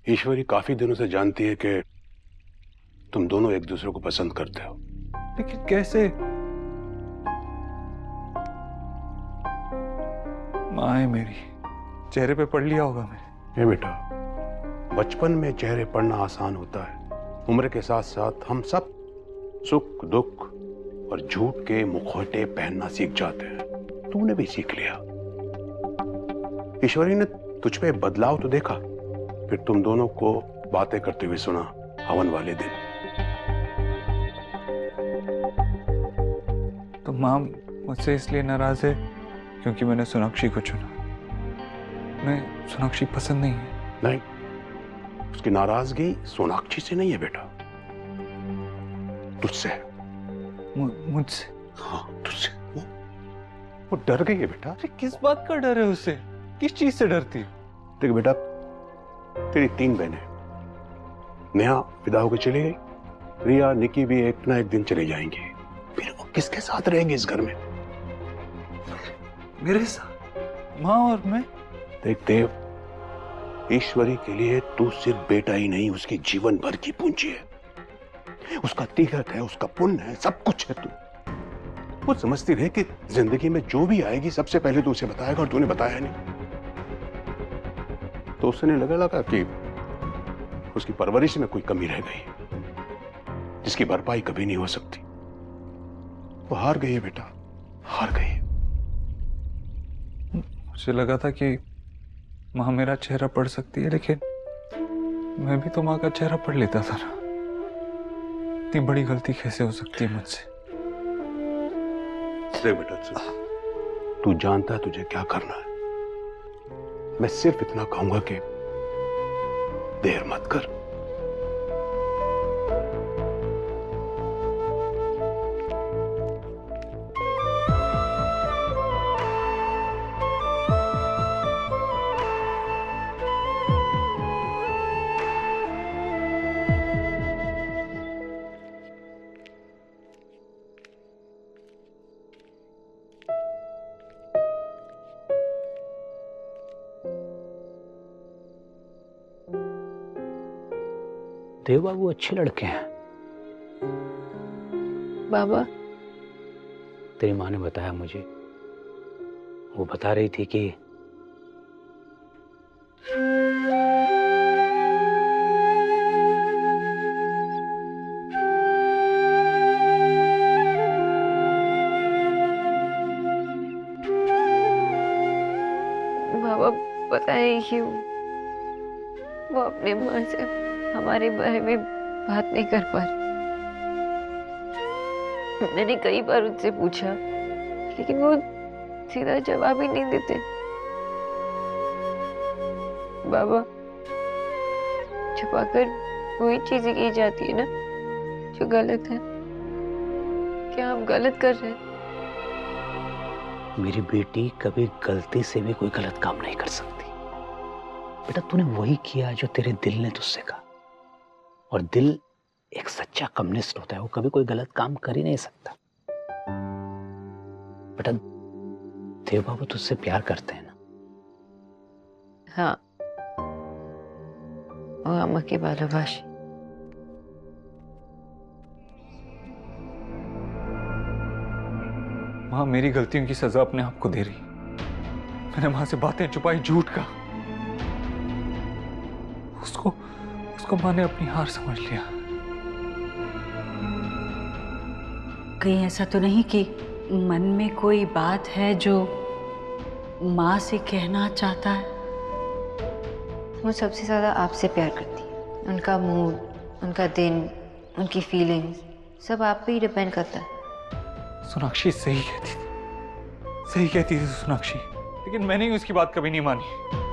ईश्वरी काफी दिनों से जानती है कि तुम दोनों एक दूसरे को पसंद करते हो। लेकिन कैसे? माँ है मेरी, चेहरे पे पढ़ लिया होगा मैंने। ये बेटा, बचपन में चेहरे पढ़ना आसान होता है। उम्र के साथ साथ हम सब सुख दुख और झूठ के मुखौटे पहनना सीख जाते हैं। तूने भी सीख लिया। ईश्वरी ने तुझ पे बदलाव तो देखा, फिर तुम दोनों को बातें करते हुए सुना हवन वाले दिन। तो माँ मुझसे इसलिए नाराज है क्योंकि मैंने सोनाक्षी को चुना। मैं सोनाक्षी पसंद नहीं है। नहीं, उसकी नाराजगी सोनाक्षी से नहीं है बेटा, तुझसे है। मुझसे? हाँ, तुझसे। वो डर गई है बेटा। अरे किस बात का डर है उसे? किस चीज से डरती है? देख बेटा, तेरी 3 बहनें, नेहा विदा होकर चली गई, रिया निकी भी एक ना एक दिन चले जाएंगी, फिर वो किसके साथ रहेंगे इस घर में? मेरे साथ? माँ और मैं? देख देव, ईश्वरी के लिए तू सिर्फ बेटा ही नहीं, उसकी जीवन भर की पूंजी है। उसका तीर्थ है, उसका पुण्य है, सब कुछ है। तू वो समझती रहे कि जिंदगी में जो भी आएगी सबसे पहले तू उसे बताएगा, और तूने बताया नहीं। तो उसने लगा कि उसकी परवरिश में कोई कमी रह गई जिसकी भरपाई कभी नहीं हो सकती। वो हार गई है बेटा, हार गई है। मुझे लगा था कि माँ मेरा चेहरा पढ़ सकती है, लेकिन मैं भी तो माँ का चेहरा पढ़ लेता था ना। इतनी बड़ी गलती कैसे हो सकती है मुझसे? देख बेटा, तू जानता है तुझे क्या करना है। मैं सिर्फ इतना कहूंगा कि देर मत कर। देव बाबू अच्छे लड़के हैं। बाबा, तेरी माँ ने बताया मुझे, वो बता रही थी कि बाबा पता है क्यों वो अपने माँ से हमारे बारे में बात नहीं कर पा रही। मैंने कई बार उनसे पूछा, लेकिन वो सीधा जवाब ही नहीं देते। बाबा, छुपाकर वही चीजें की जाती है ना जो गलत है। क्या हम गलत कर रहे हैं? मेरी बेटी कभी गलती से भी कोई गलत काम नहीं कर सकती। बेटा, तूने वही किया जो तेरे दिल ने तुझसे कहा, और दिल एक सच्चा कम्युनिस्ट होता है, वो कभी कोई गलत काम कर ही नहीं सकता। बेटा, देव बाबू तुझसे प्यार करते हैं ना? हाँ, वो अम्मा की भालोबाशी। माँ मेरी गलतियों की सजा अपने आप को दे रही। मैंने माँ से बातें छुपाई, झूठ का। उसको माँ ने अपनी हार समझ लिया। कहीं ऐसा तो नहीं कि मन में कोई बात है जो माँ से कहना चाहता है? वो सबसे ज्यादा आपसे प्यार करती है। उनका मूड, उनका दिन, उनकी फीलिंग्स सब आप पे ही डिपेंड करता है। सोनाक्षी सही कहती थी सोनाक्षी, लेकिन मैंने ही उसकी बात कभी नहीं मानी।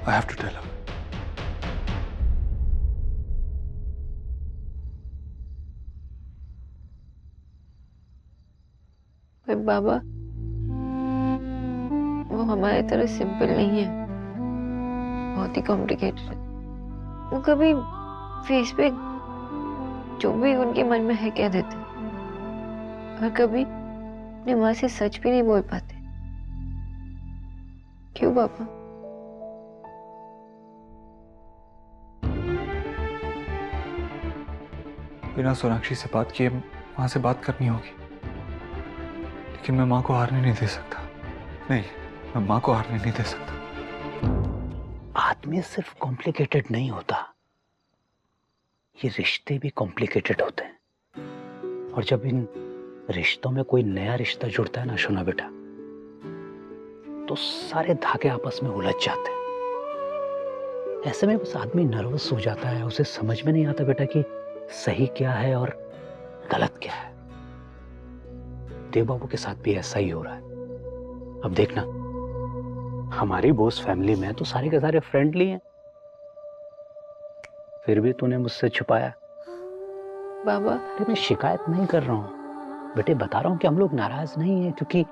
I have to tell her. पर बाबा, वो हमारी तरह सिंपल नहीं है, बहुत ही कॉम्प्लिकेटेड है। वो कभी फेस पे जो भी उनके मन में है कह देते, और कभी अपनी माँ से सच भी नहीं बोल पाते। क्यों बाबा? बिना सोनाक्षी से बात किए माँ से बात करनी होगी, लेकिन मैं माँ को हारने नहीं दे सकता। नहीं, मैं माँ को हारने नहीं दे सकता। आदमी सिर्फ कॉम्प्लिकेटेड नहीं होता, ये रिश्ते भी कॉम्प्लिकेटेड होते हैं। और जब इन रिश्तों में कोई नया रिश्ता जुड़ता है ना शोना बेटा, तो सारे धागे आपस में उलझ जाते हैं। ऐसे में बस आदमी नर्वस हो जाता है, उसे समझ में नहीं आता बेटा कि सही क्या है और गलत क्या है। देव बाबू के साथ भी ऐसा ही हो रहा है। अब देखना, हमारी बोस फैमिली में तो सारे के सारे फ्रेंडली हैं, फिर भी तूने मुझसे छुपाया। बाबा अरे मैं शिकायत नहीं कर रहा हूं बेटे, बता रहा हूं कि हम लोग नाराज नहीं हैं, क्योंकि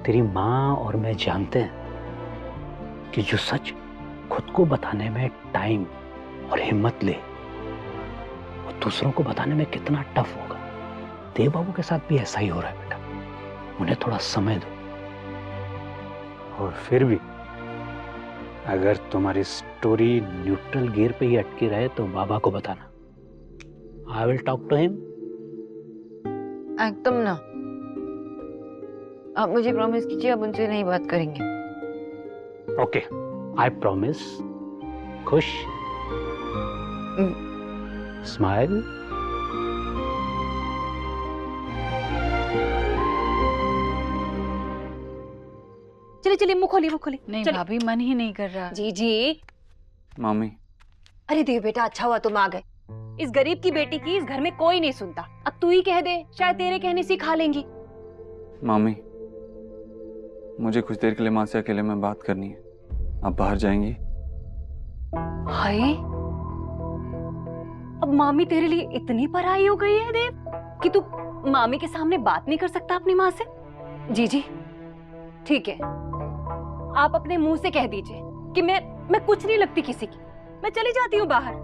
तेरी माँ और मैं जानते हैं कि जो सच खुद को बताने में टाइम और हिम्मत ले, वो दूसरों को बताने में कितना टफ होगा। देव बाबू के साथ भी ऐसा ही हो रहा है बेटा, उन्हें थोड़ा समय दो। और फिर भी अगर तुम्हारी स्टोरी न्यूट्रल गियर पे ही अटकी रहे तो बाबा को बताना। I will talk to him. एकदम ना, आप मुझे प्रॉमिस कीजिए आप उनसे नहीं बात करेंगे। Okay, I promise. खुश? स्माइल। चलिए चलिए, मुंह खोलिए, मुंह खोलिए। नहीं चलिए। भाभी, मन ही नहीं कर रहा। जी जी। मामी, अरे देव बेटा, अच्छा हुआ तुम आ गए। इस गरीब की बेटी की इस घर में कोई नहीं सुनता। अब तू ही कह दे, शायद तेरे कहने से खा लेंगी। मामी, मुझे कुछ देर के लिए माँ से अकेले में बात करनी है। आप बाहर जाएंगी? हाय, अब मामी तेरे लिए इतनी पराई हो गई है देव कि तू मामी के सामने बात नहीं कर सकता अपनी माँ से? जी जी ठीक है, आप अपने मुंह से कह दीजिए कि मैं कुछ नहीं लगती किसी की, मैं चली जाती हूँ बाहर।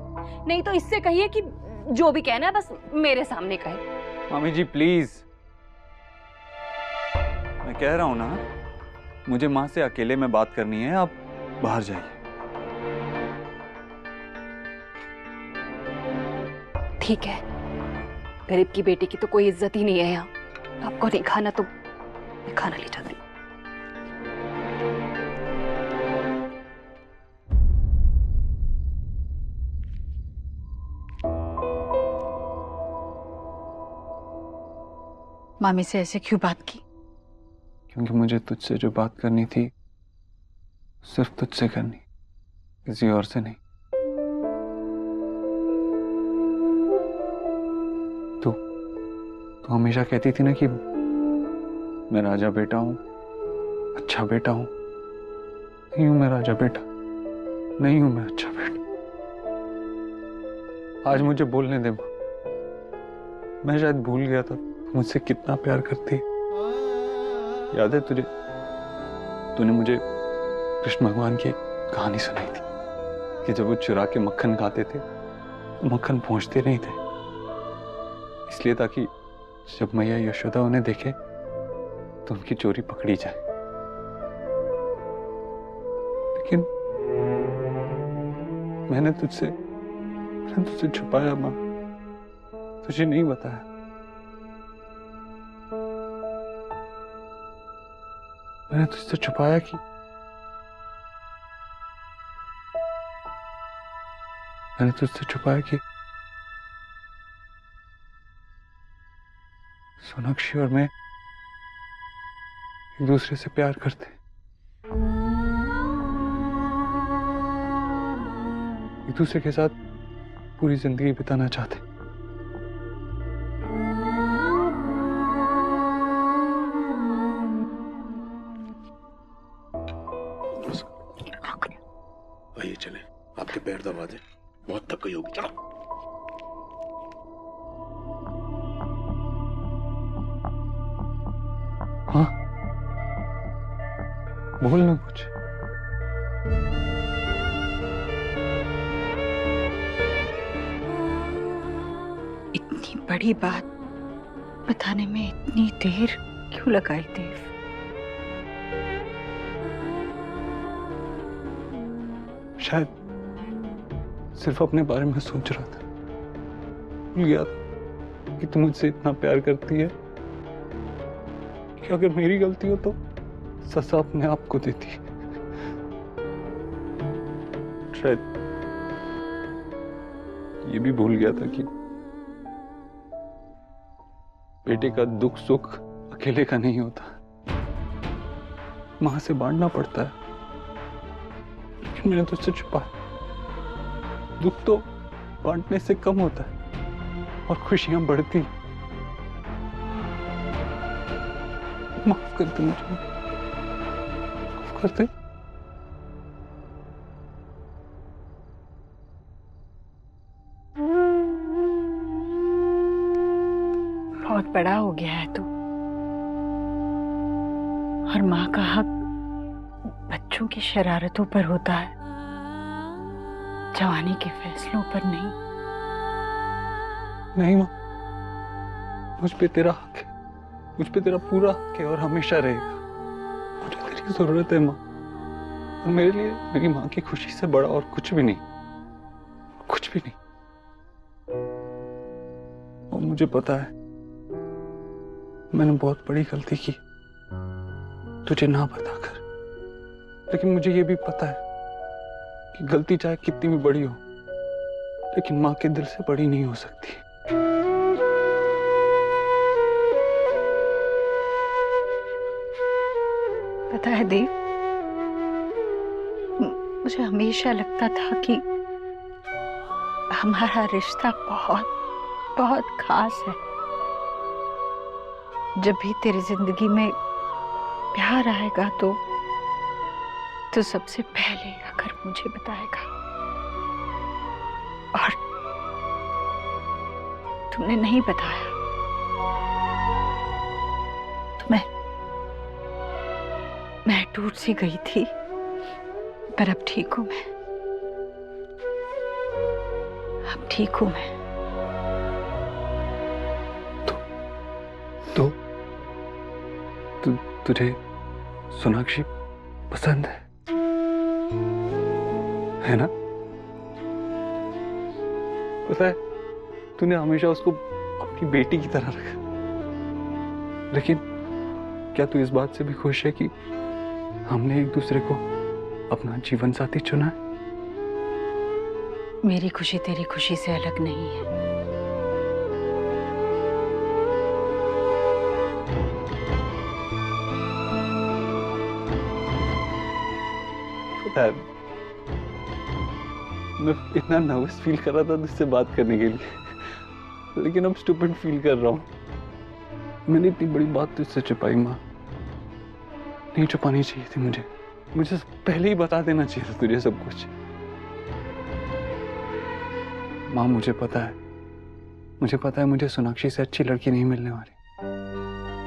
नहीं तो इससे कहिए कि जो भी कहना है बस मेरे सामने कहे। मामी जी प्लीज, मैं कह रहा हूं ना, मुझे माँ से अकेले में बात करनी है। आप बाहर जाइए। ठीक है, गरीब की बेटी की तो कोई इज्जत ही नहीं है यहाँ। आपको नहीं खाना तो मैं खाना ले जाती हूँ। मामी से ऐसे क्यों बात की? क्योंकि मुझे तुझसे जो बात करनी थी सिर्फ तुझसे करनी, किसी और से नहीं। तू हमेशा कहती थी ना कि मैं राजा बेटा हूं, अच्छा बेटा हूं। नहीं हूं मैं राजा बेटा, नहीं हूं मैं अच्छा बेटा। आज मुझे बोलने दे मां, मैं शायद भूल गया था मुझसे कितना प्यार करती है। याद है तुझे, तूने मुझे कृष्ण भगवान की कहानी सुनाई थी कि जब वो चुरा के मक्खन खाते थे तो मक्खन पहुंचते नहीं थे, इसलिए ताकि जब मैया यशोदा उन्हें देखे तो उनकी चोरी पकड़ी जाए। लेकिन मैंने तुझसे छुपाया मां, तुझे नहीं बताया। मैंने तुझसे छुपाया कि सोनाक्षी और मैं एक दूसरे से प्यार करते, एक दूसरे के साथ पूरी जिंदगी बिताना चाहते। आइए चले, आपके पैर दबा दे, बहुत थक गई होगी। चलो। हाँ, बोल ना कुछ। इतनी बड़ी बात बताने में इतनी देर क्यों लगाई देव? शायद सिर्फ अपने बारे में सोच रहा था, भूल गया था कि तू मुझसे इतना प्यार करती है कि अगर मेरी गलती हो तो सजा अपने आप को देती है। शायद ये भी भूल गया था कि बेटे का दुख सुख अकेले का नहीं होता, मां से बांटना पड़ता है। लेकिन मैंने तुझसे छुपाया। दुख तो बांटने से कम होता है और खुशियां बढ़ती। माफ कर दे मुझे, माफ कर दे। बहुत बड़ा हो गया है तू, और माँ का हक बच्चों की शरारतों पर होता है, जवानी के फैसलों पर नहीं। नहीं माँ, मुझ पे तेरा हक है, मुझ पे तेरा पूरा हक है और हमेशा रहेगा। मुझे तेरी जरूरत है माँ, और मेरे लिए मेरी माँ की खुशी से बड़ा और कुछ भी नहीं, कुछ भी नहीं। और मुझे पता है मैंने बहुत बड़ी गलती की तुझे ना बताकर, लेकिन मुझे ये भी पता है कि गलती चाहे कितनी भी बड़ी हो, लेकिन माँ के दिल से बड़ी नहीं हो सकती। पता है देव, मुझे हमेशा लगता था कि हमारा रिश्ता बहुत बहुत खास है। जब भी तेरी जिंदगी में प्यार आएगा तो सबसे पहले आकर मुझे बताएगा, और तुमने नहीं बताया तो मैं टूट सी गई थी, पर अब ठीक हूं मैं, अब ठीक हूं मैं। तो तुझे सोनाक्षी पसंद है ना? पता है तूने हमेशा उसको अपनी बेटी की तरह रखा, लेकिन क्या तू इस बात से भी खुश है कि हमने एक दूसरे को अपना जीवन साथी चुना है? मेरी खुशी तेरी खुशी से अलग नहीं है। पता है मैं इतना नर्वस फील कर रहा था तुझसे बात करने के लिए, लेकिन अब स्टूपिड फील कर रहा हूँ। मैंने इतनी बड़ी बात तुझसे छुपाई माँ, नहीं छुपानी चाहिए थी मुझे पहले ही बता देना चाहिए था तुझे सब कुछ। माँ मुझे पता है मुझे सोनाक्षी से अच्छी लड़की नहीं मिलने वाली,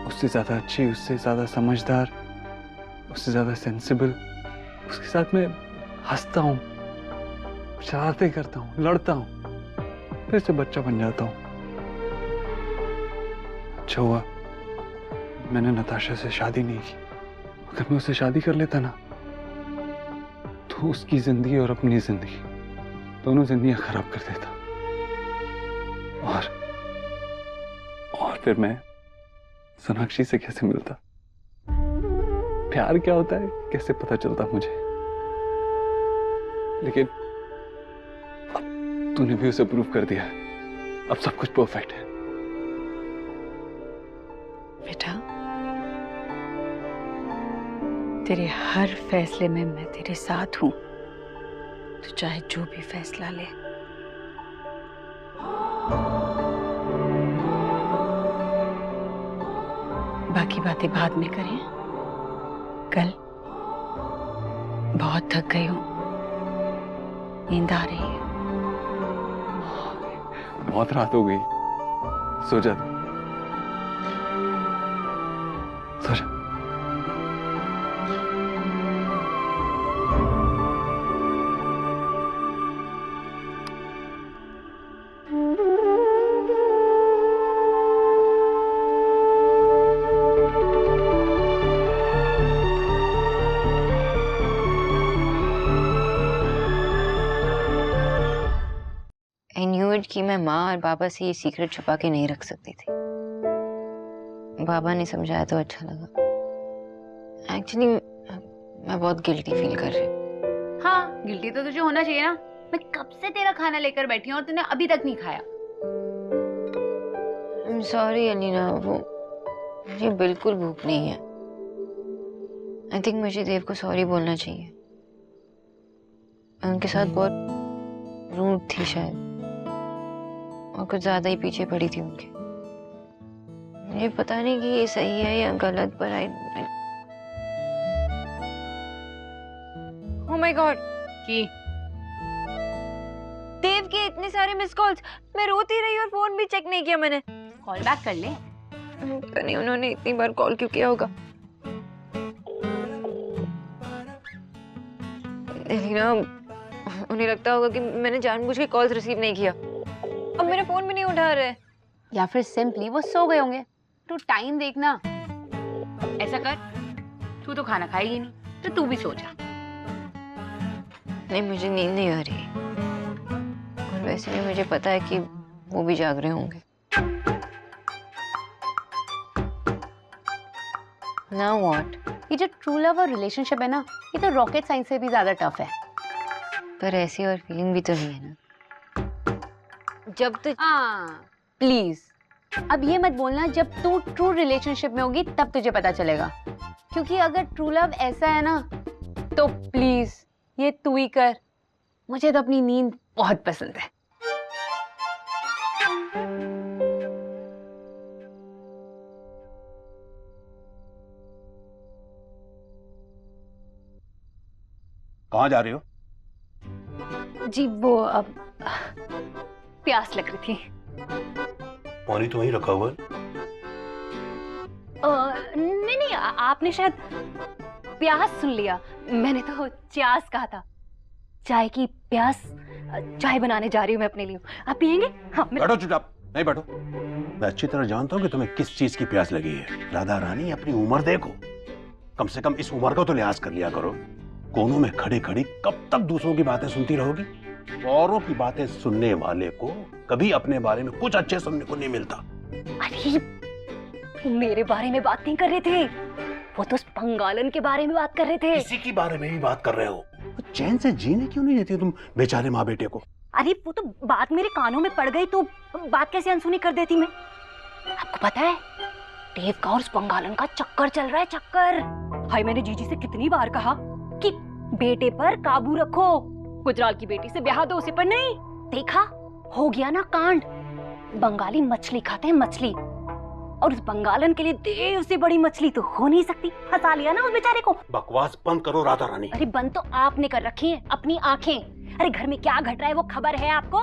उससे ज्यादा अच्छी, उससे ज्यादा समझदार, उससे ज्यादा सेंसिबल। उसके साथ मैं हंसता हूँ, शरारतें करता हूँ, लड़ता हूँ, फिर से बच्चा बन जाता हूँ। अच्छा हुआ मैंने नताशा से शादी नहीं की। अगर मैं उससे शादी कर लेता ना तो उसकी जिंदगी और अपनी जिंदगी दोनों जिंदगियां खराब कर देता, और फिर मैं सोनाक्षी से कैसे मिलता, प्यार क्या होता है कैसे पता चलता मुझे। लेकिन अब तूने भी उसे प्रूव कर दिया, अब सब कुछ परफेक्ट है। बेटा, तेरे हर फैसले में मैं तेरे साथ हूं, तो चाहे जो भी फैसला ले। बाकी बातें बाद में करें, कल बहुत थक गई हूं, नींद आ रही है। बहुत रात हो गई, सो जा, सो जा। I knew it डिसाइड कि मैं माँ और बाबा से ये सीक्रेट छुपा के नहीं रख सकती थी। बाबा ने समझाया तो अच्छा लगा। एक्चुअली मैं बहुत गिल्टी फील कर रही हूँ। हाँ, गिल्टी तो तुझे होना चाहिए ना। मैं कब से तेरा खाना लेकर बैठी हूँ और तूने अभी तक नहीं खाया। सॉरी अलीना, वो मुझे बिल्कुल भूख नहीं है। आई थिंक मुझे देव को सॉरी बोलना चाहिए। मैं उनके साथ बहुत रूड थी शायद, और कुछ ज्यादा ही पीछे पड़ी थी उनके। मुझे पता नहीं कि ये सही है या गलत, पर ओह माय गॉड कि देव के इतने सारे मिस कॉल्स। मैं रोती रही और फोन भी चेक नहीं किया मैंने। कॉल बैक कर ले। पता नहीं उन्होंने इतनी बार कॉल क्यों किया होगा। एलिना, उन्हें लगता होगा कि मैंने जानबूझ के कॉल्स रिसीव नहीं किया। अब मेरा फोन भी नहीं उठा रहे। या फिर सिंपली वो सो गए होंगे। तू टाइम देखना। ऐसा कर, तू तो खाना खाएगी नहीं, तो तू भी सो जा। नहीं, मुझे नींद नहीं आ रही, और वैसे भी मुझे पता है कि वो भी जाग रहे होंगे। Now what? ये जो ट्रू लव और रिलेशनशिप है ना, ये तो रॉकेट साइंस से भी ज्यादा टफ है। पर ऐसी और फीलिंग भी तो नहीं है ना। जब तो प्लीज अब ये मत बोलना जब तू ट्रू रिलेशनशिप में होगी तब तुझे पता चलेगा, क्योंकि अगर ट्रू लव ऐसा है ना तो प्लीज ये तू ही कर। मुझे तो अपनी नींद बहुत पसंद है। कहाँ जा रही हो? जी वो अब प्यास लग रही थी। पानी तो वहीं रखा हुआ है। नहीं नहीं, आपने शायद प्यास सुन लिया। मैंने तो चास कहा था। चाय की प्यास। चाय बनाने जा रही हूँ मैं अपने लिए। आप पियेंगे? हाँ। बैठो चुपचाप। नहीं बैठो। मैं अच्छी तरह जानता हूँ कि तुम्हें किस चीज की प्यास लगी है। राधा रानी, अपनी उम्र देखो। कम से कम इस उम्र का तो लिहाज कर लिया करो। कोनों में खड़ी खड़ी कब तक दूसरों की बातें सुनती रहोगी? औरों की बातें सुनने वाले को कभी अपने बारे में कुछ अच्छे सुनने को नहीं मिलता। अरे मेरे बारे में बात नहीं कर रहे थे, वो तो उस पंगालन के बारे में बात कर रहे थे। किसी के बारे में ही बात कर रहे हो। चैन से जीने क्यों नहीं देती तुम बेचारे माँ बेटे को? अरे वो तो बात मेरे कानों में पड़ गई तो बात कैसे अनसुनी कर देती मैं। आपको पता है देव का और उस पंगालन का चक्कर चल रहा है, चक्कर। हाय, मैंने जीजी से कितनी बार कहा कि बेटे पर काबू रखो, गुजराल की बेटी से ब्याह दो उसे, पर नहीं। देखा, हो गया ना कांड। बंगाली मछली खाते हैं, मछली, और उस बंगालन के लिए देव से बड़ी मछली तो हो नहीं सकती। फंसा लिया ना उस बेचारे को। बकवास बंद करो राधा रानी। अरे बंद तो आपने कर रखी है अपनी आंखें। अरे घर में क्या घट रहा है वो खबर है आपको?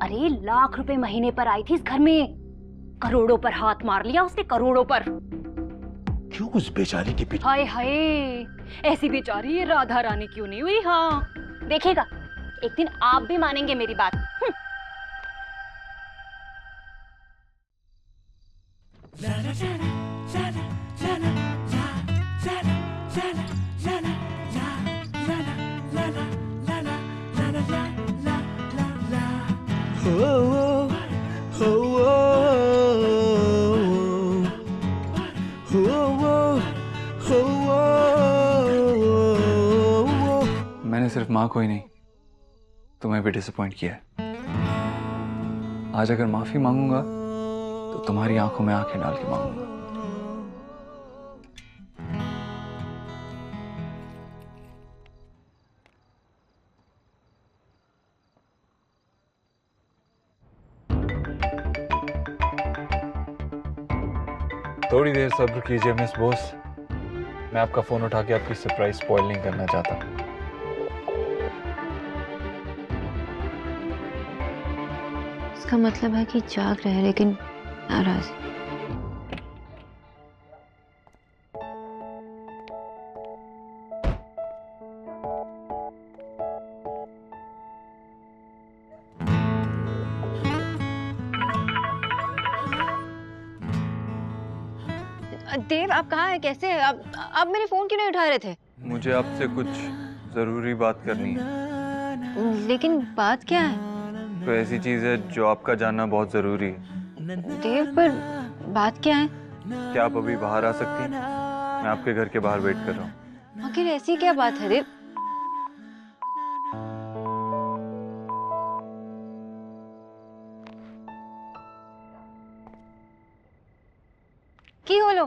अरे लाख रुपए महीने पर आई थी इस घर में, करोड़ों पर हाथ मार लिया उसने, करोड़ों पर। क्यों उस बेचारी के पीछे? हाय हाय, ऐसी बेचारी राधा रानी क्यों नहीं हुई? हाँ देखिएगा, एक दिन आप भी मानेंगे मेरी बात। मैंने सिर्फ माँ को ही नहीं, तुम्हें भी डिसअपॉइंट किया है। आज अगर माफी मांगूंगा तो तुम्हारी आंखों में आंखें डाल के मांगूंगा। थोड़ी देर सब्र कीजिए मिस बॉस, मैं आपका फोन उठा के आपकी सरप्राइज स्पॉइल नहीं करना चाहता। इसका मतलब है कि जाग रहे हैं लेकिन नाराज। देव, आप कहाँ हैं? कैसे हैं आप मेरे फोन क्यों नहीं उठा रहे थे? मुझे आपसे कुछ जरूरी बात करनी है। लेकिन बात क्या है? कोई ऐसी चीज है जो आपका जानना बहुत जरूरी है। देव, पर बात क्या है? क्या आप अभी बाहर आ सकती हैं? मैं आपके घर के बाहर वेट कर रहा हूँ। आखिर ऐसी क्या बात है देव? কি হলো?